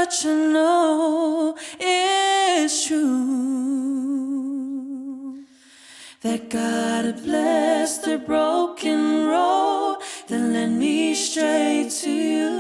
much I know is true, that God had blessed the broken road that led me straight to you.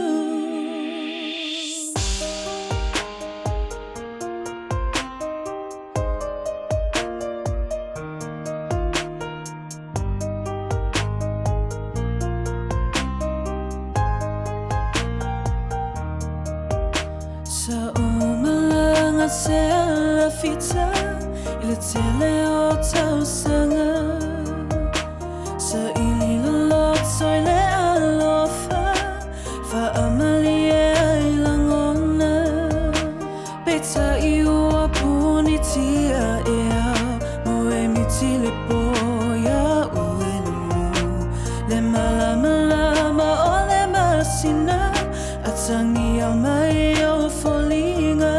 Sa umalang at sa lafita ilatele o tau sanga sa ililolot soy le alofa fa amalie ilangona beta iwa puniti a ea moe mitile poya uelemu le malama o le masina atangi al mai o folinga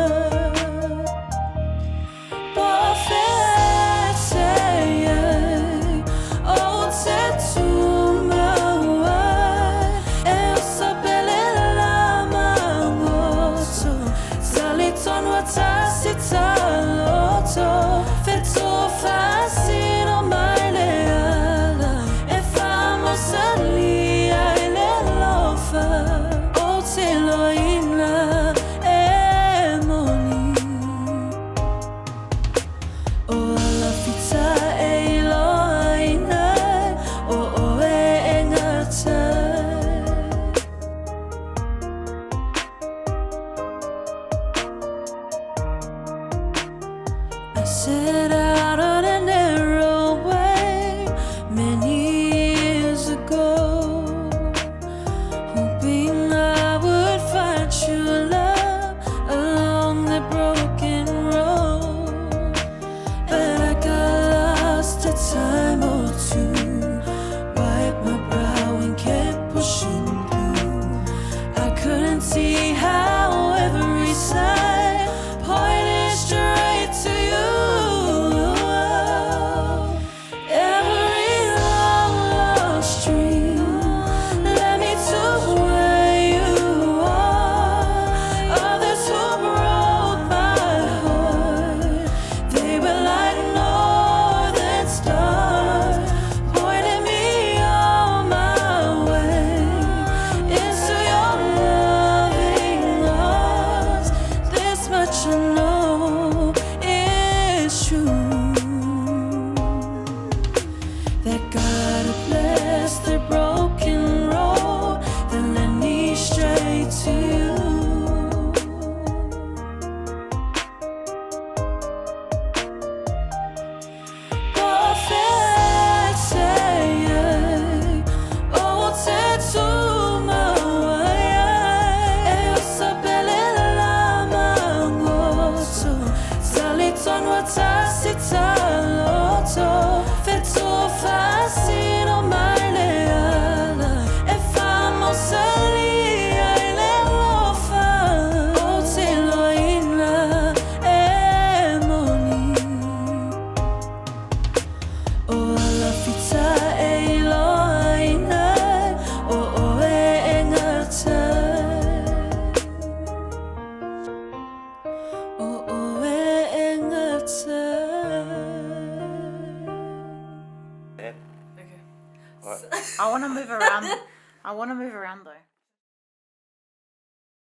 Fetto fascino mai le ala e famos ali ai le lofa o te lo inla e moni o alla fita e lo aina o e ngata I set out on a narrow way many years ago, hoping I would find true love along the broken road. But I got lost a time or two, wiped my brow and kept pushing through. I couldn't see how every side pointed straight to you. I know it's true, that God had blessed the broken road that led me straight to you. Fetto fascino mai le ala e famos ali ai le lofa o te lo inla e moni o alla fita e lo aina o e ngata o e ngata. Okay. I want to move around. I want to move around though.